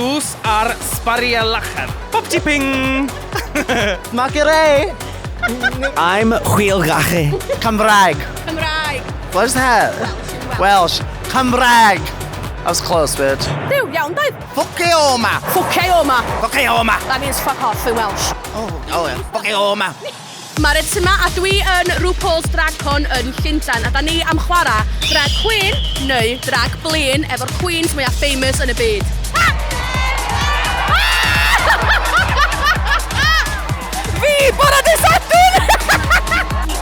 Dws ar sbariau lachar. Pop tipping! Smakerai. I'm chwilgachu. Cymraeg. Cymraeg. What is that? Welsh. Cymraeg. I was close, bitch. Duw, iawn, doedd? Fukeoma. Fukeoma. Fukeoma. That means fuck off in Welsh. Oh, yeah. Fukeoma. Mae'r eto yma, a dwi yn RuPaul's DragCon yn Llundain, a da ni am chwarae drag queen neu drag Blin efo'r queens mwyaf famous yn y byd. Fi, bora dy sadyn!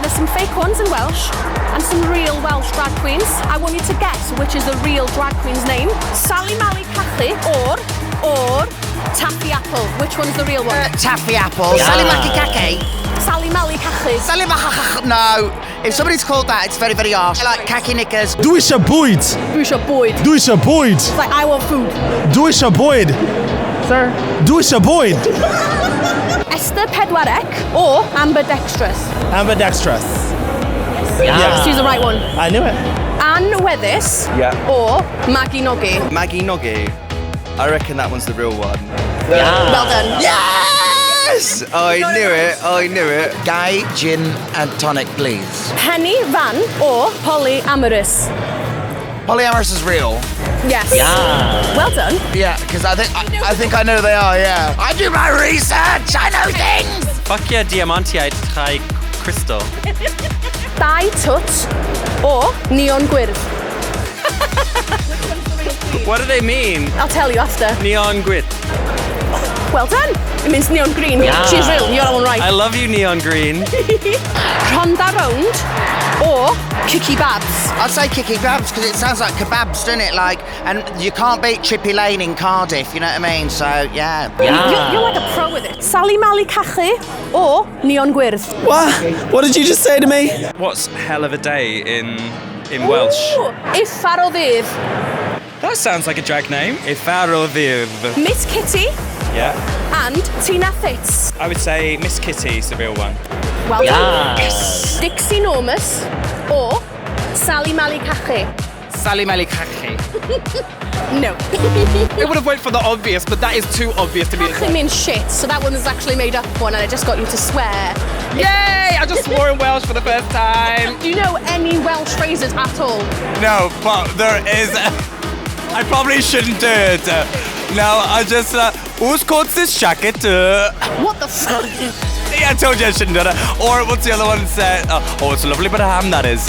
There's some fake ones in Welsh and some real Welsh drag queens. I want you to guess which is the real drag queen's name. Sali Malu Cachu or Taffy Apple. Which one's the real one? Taffy Apple. Yeah. Sali Malu Cachu. Sali Malu Cachu. Sali Malu. No. If somebody's called that, it's very, very harsh. I like khaki knickers. Dwys a bwyd. Dwys a bwyd. Dwys a bwyd. It's like, I want food. Dwys a bwyd. Sir. Dwys a bwyd. Esther Pedwarec or ambidextrous? Ambidextrous. Yes. Choose the right one. I knew it. Anne Weddis or Maggie Noggy? Maggie Noggy. I reckon that one's the real one. Yeah. Well done. Yes! I knew it. Guy, gin and tonic, please. Penny Van or polyamorous? Polyamorous is real. Yes. Yeah. Well done. Yeah, because I think I know they are, yeah. I do my research, I know things! Fuck yeah, diamantiaid trau crystal. Dau Tut or neon gwyrdd? What do they mean? I'll tell you after. Neon gwyd. Well done. It means neon green. Yeah. She's real. You're all right. I love you, neon green. Rhonda Round or Kiki Babs? I'd say Kiki Babs because it sounds like kebabs, doesn't it? Like, and you can't beat Chippy Lane in Cardiff, you know what I mean? So, yeah. You're like a pro with it. Sali Malu Cachu or neon gwyrdd? What did you just say to me? What's hell of a day in Welsh? Ooh, Ifar o ddydd. That sounds like a drag name. Ifaro Ddydd. Miss Kitty Yeah. and Tina Fitz. I would say Miss Kitty is the real one. Well done. Yes. Dixie Normus or Sali Malu Cachu? Sali Malu Cachu. No. I would have went for the obvious, but that is too obvious to be. Cachu means shit, so that one is actually made up one and I just got you to swear. Yay! I just swore in Welsh for the first time. Do you know any Welsh phrases at all? No, but there is... I probably shouldn't do it. No, I just... who's caught this jacket? What the fuck? Yeah, I told you I shouldn't do it. Or what's the other one said? Oh, it's a lovely bit of ham, that is.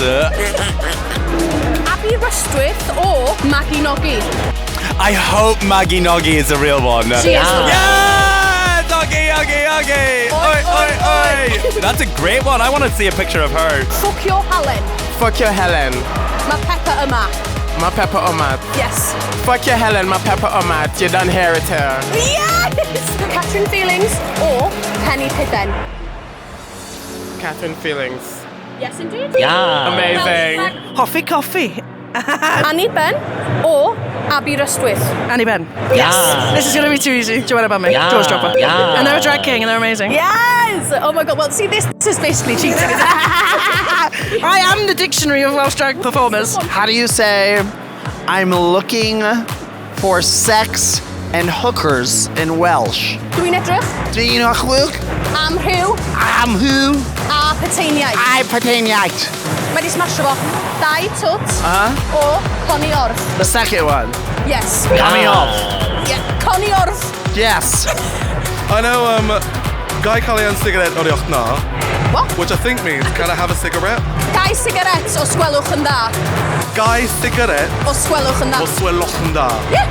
Abby Rystwyth or Maggie Noggy? I hope Maggie Noggy is the real one. She is the real one. Yeah! Noggy. Oi. That's a great one. I want to see a picture of her. Fuck your Helen. Fuck your Helen. Ma Pepper yma. My pepper omat. Yes. Fuck your Helen, my pepper omat. You done hear it here. Yes! Catherine Feelings or Penny Pippen? Catherine Feelings. Yes, indeed. Yeah. Amazing. Hoffi Coffee. Annie Ben or Abby Rystwyth? Annie Ben. Yes. This is going to be too easy. Joanna Bummy. Yeah. George Dropper. Yeah. And they're a drag king and they're amazing. Yes! Oh my god, well see this is basically cheating. I am the dictionary of Welsh drag performers. How do you say, I'm looking for sex and hookers in Welsh? Dwi'n edrych Do you know chwilg? am rhyw Am who? a peteiniaid. I pateniaid. Mae di smasho fo. Dau Tut or Connie Orff? The second one. Yes. Coming off. Yeah. Connie Orff. Yes. I know Guy Callian cigarette oriach na, What? which I think means can I have a cigarette? Gai sigaret o sgwelwch yn dda. Guy cigarette O sgwelwch yn dda. or swelloch yn da. Yeah.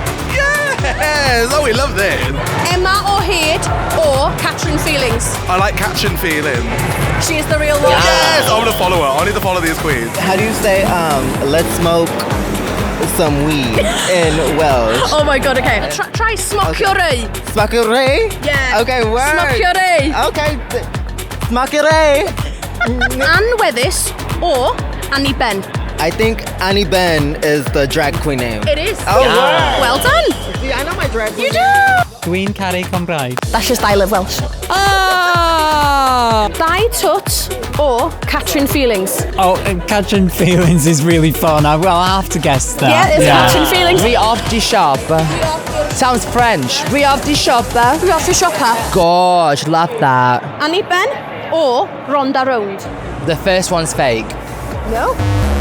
Yes! Oh, we love this. Emma O'Head or Catherine Feelings? I like catching feeling. She is the real one. Yes! I'm gonna follow her. I need to follow these queens. How do you say, let's smoke some weed in Welsh? Oh my god, okay. Try smokiorau. Smakerai? Yeah. Okay, word. Smokiorau. Okay, smakerai. Anne Weddis or Annie Ben? I think Annie Ben is the drag queen name. It is. Oh, yeah. Well done. See, I know my drag queen. You do. Dwi'n caru Cymraeg. That's your style of Welsh. Oh! Dau Tut or Catherine Feelings? Oh, Catching Feelings is really fun. I'll have to guess that. Yeah, it's Catherine Feelings. The off the shop. Sounds French. We have the shopper. We have the shopper. Gosh, love that. Annie Ben or Ronda Round? The first one's fake. No.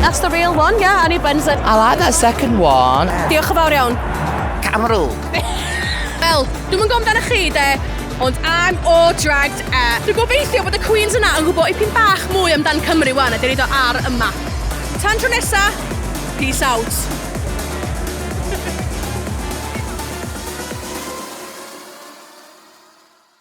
That's the real one, yeah. Annie Ben's it. I like that second one. Diolch yn fawr iawn. Cameroon. Wel, dwi'n yn gofyn chi de, ond I'm all dragged air. Dwi'n gobeithio bod y Queens yna yn gwybod ipyn bach mwy amdan Cymru wan a dyn ni do ar y map. Tan tro nesa, peace out.